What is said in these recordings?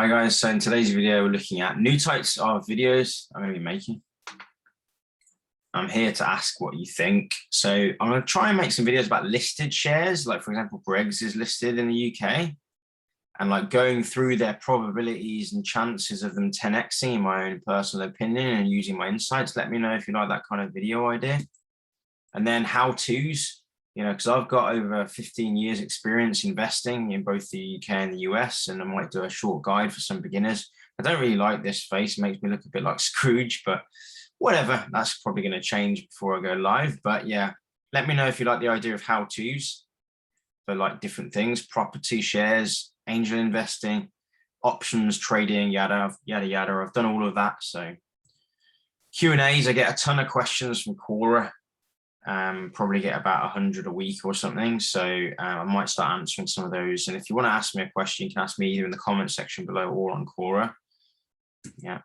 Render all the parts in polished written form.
Hi guys, so in today's video we're looking at new types of videos I'm going to be making. I'm here to ask what you think. So I'm going to try and make some videos about listed shares, like for example Greggs is listed in the UK, and like going through their probabilities and chances of them 10xing in my own personal opinion and using my insights. Let me know if you like that kind of video idea. And then how-tos, because I've got over 15 years experience investing in both the UK and the US, and I might do a short guide for some beginners. I don't really like this face, it makes me look a bit like Scrooge, but whatever, that's probably going to change before I go live. But yeah, let me know if you like the idea of how-tos for like different things: property, shares, angel investing, options trading, yada yada. I've done all of that. So Q&As, I get a ton of questions from Quora. Probably get about 100 a week or something, so I might start answering some of those. And if you want to ask me a question, you can ask me either in the comment section below or on Quora. Yeah,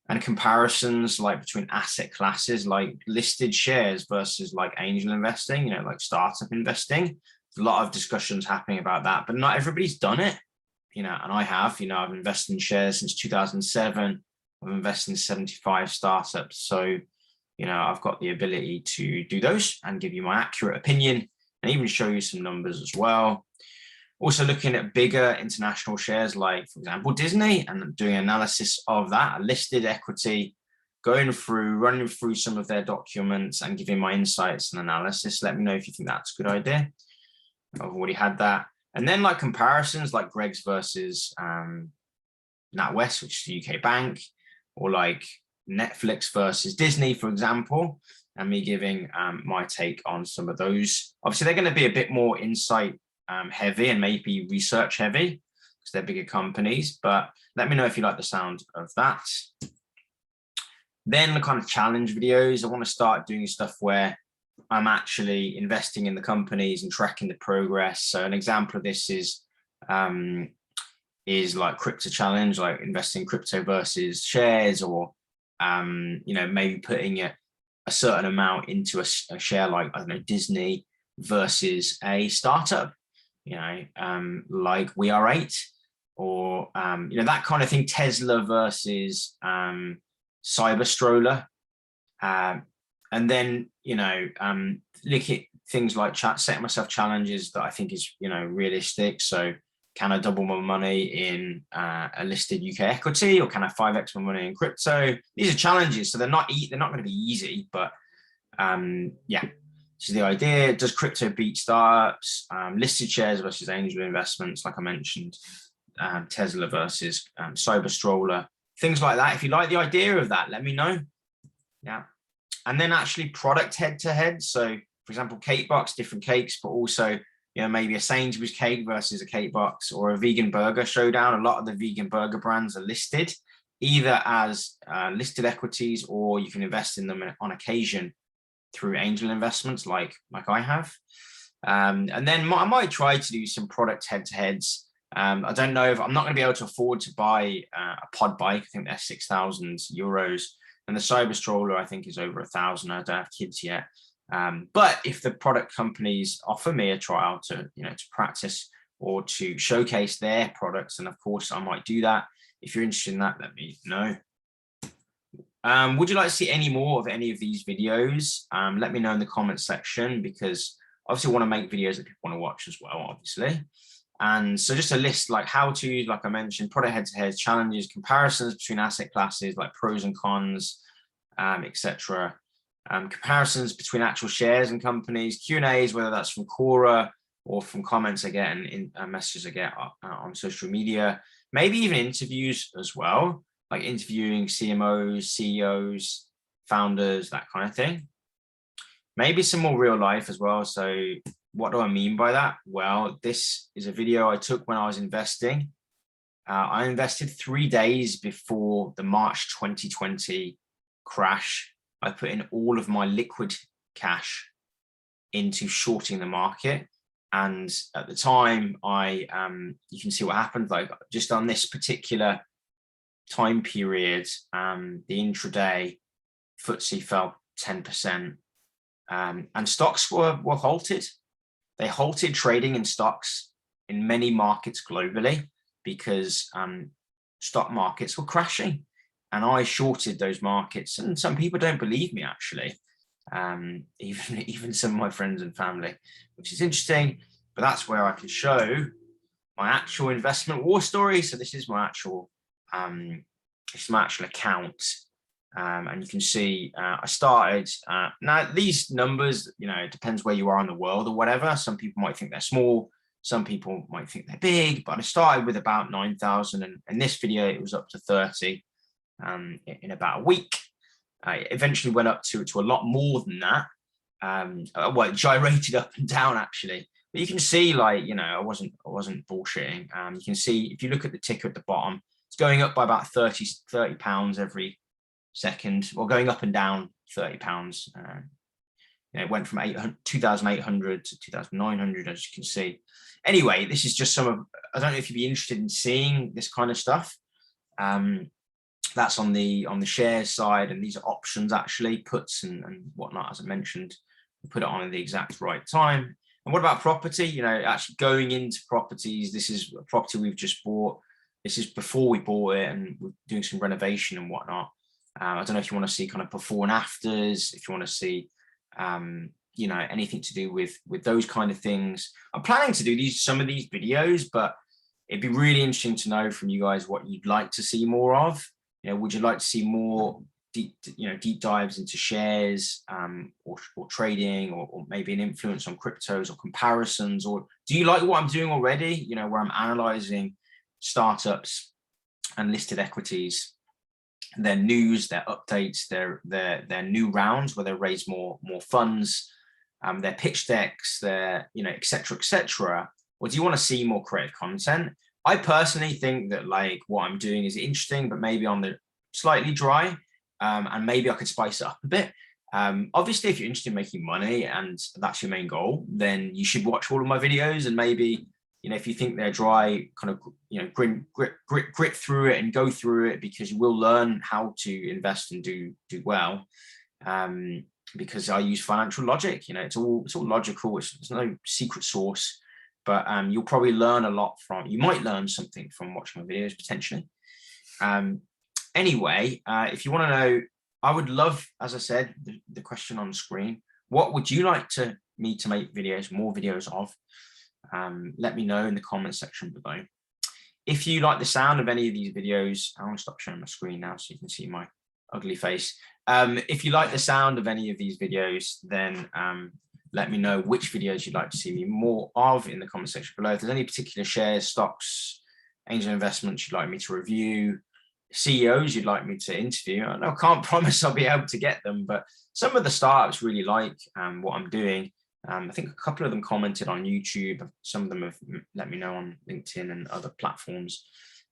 and comparisons like between asset classes like listed shares versus like angel investing, like startup investing. There's a lot of discussions happening about that, but not everybody's done it, and I have. I've invested in shares since 2007. I've invested in 75 startups, so I've got the ability to do those and give you my accurate opinion and even show you some numbers as well. Also looking at bigger international shares like, for example, Disney, and doing analysis of that, a listed equity, running through some of their documents and giving my insights and analysis. Let me know if you think that's a good idea. I've already had that. And then like comparisons like Greggs versus NatWest, which is the UK bank, or like Netflix versus Disney, for example, and me giving my take on some of those. Obviously, they're going to be a bit more insight heavy and maybe research heavy because they're bigger companies, but let me know if you like the sound of that. Then the kind of challenge videos, I want to start doing stuff where I'm actually investing in the companies and tracking the progress. So an example of this is like crypto challenge, like investing in crypto versus shares, or maybe putting a certain amount into a share like, I don't know, Disney versus a startup, like We Are 8, or, that kind of thing, Tesla versus Cyberstroller. And then, look at things like setting myself challenges that I think is, realistic. So can I double my money in a listed UK equity, or can I 5x my money in crypto? These are challenges, so they're not going to be easy, but yeah, this is the idea. Does crypto beat startups? Listed shares versus angel investments, like I mentioned, Tesla versus Cyberstroller, things like that. If you like the idea of that, let me know. Yeah, and then actually product head-to-head. So, for example, cake box, different cakes, but also maybe a Sainsbury's cake versus a cake box, or a vegan burger showdown. A lot of the vegan burger brands are listed either as listed equities, or you can invest in them on occasion through angel investments like I have. And then I might try to do some product head-to-heads. I don't know if I'm not going to be able to afford to buy a pod bike. I think they're 6,000 euros. And the Cyberstroller, I think, is over 1,000. I don't have kids yet. But if the product companies offer me a trial to practice or to showcase their products, and of course I might do that. If you're interested in that, let me know. Would you like to see any more of any of these videos? Let me know in the comment section, because obviously I want to make videos that people want to watch as well, obviously. And so just a list like how-to, like I mentioned, product head-to-head, challenges, comparisons between asset classes like pros and cons, etc. Comparisons between actual shares and companies, Q&As, whether that's from Quora or from comments I get and in messages I get on social media, maybe even interviews as well, like interviewing CMOs, CEOs, founders, that kind of thing. Maybe some more real life as well. So what do I mean by that? Well, this is a video I took when I was investing. I invested 3 days before the March 2020 crash. I put in all of my liquid cash into shorting the market. And at the time, you can see what happened. Like just on this particular time period, the intraday FTSE fell 10%, and stocks were halted. They halted trading in stocks in many markets globally because stock markets were crashing, and I shorted those markets. And some people don't believe me, actually, even some of my friends and family, which is interesting. But that's where I can show my actual investment war story. So this is my actual account. And you can see I started, now these numbers, it depends where you are in the world or whatever. Some people might think they're small, some people might think they're big, but I started with about 9,000, and in this video it was up to 30 in about a week. I eventually went up to a lot more than that. Well, it gyrated up and down, actually. But you can see, like, I wasn't bullshitting. You can see, if you look at the ticker at the bottom, it's going up by about 30 pounds every second, or going up and down 30 pounds. It went from 2,800 to 2,900, as you can see. Anyway, this is just some of, I don't know if you'd be interested in seeing this kind of stuff. That's on the shares side, and these are options, actually, puts and whatnot, as I mentioned. We put it on at the exact right time. And what about property? Actually going into properties. This is a property we've just bought. This is before we bought it, and we're doing some renovation and whatnot. I don't know if you want to see kind of before and afters, if you want to see, anything to do with those kind of things. I'm planning to do some of these videos, but it'd be really interesting to know from you guys what you'd like to see more of. Would you like to see more deep dives into shares, or trading, or maybe an influence on cryptos or comparisons? Or do you like what I'm doing already, where I'm analyzing startups and listed equities, their news, their updates, their new rounds where they raise more funds, their pitch decks, their et cetera, or do you want to see more creative content? I personally think that, like, what I'm doing is interesting, but maybe on the slightly dry, and maybe I could spice it up a bit. Obviously, if you're interested in making money and that's your main goal, then you should watch all of my videos, and maybe, if you think they're dry, kind of, grit through it and go through it, because you will learn how to invest and do well. Because I use financial logic, it's all logical. It's no secret sauce, but you'll probably learn a lot you might learn something from watching my videos, potentially. Anyway, if you want to know, I would love, as I said, the question on the screen, what would you like me to make more videos of? Let me know in the comment section below. If you like the sound of any of these videos, I want to stop showing my screen now so you can see my ugly face. If you like the sound of any of these videos, then let me know which videos you'd like to see me more of in the comment section below. If there's any particular shares, stocks, angel investments you'd like me to review, CEOs you'd like me to interview, I can't promise I'll be able to get them, but some of the startups really like what I'm doing. I think a couple of them commented on YouTube. Some of them have let me know on LinkedIn and other platforms.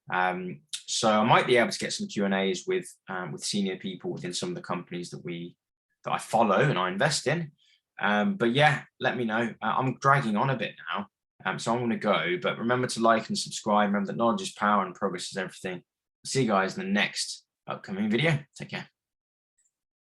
So I might be able to get some Q&As with senior people within some of the companies that I follow and I invest in. But yeah, let me know. I'm dragging on a bit now, so I'm going to go. But remember to like and subscribe. Remember that knowledge is power and progress is everything. See you guys in the next upcoming video. Take care.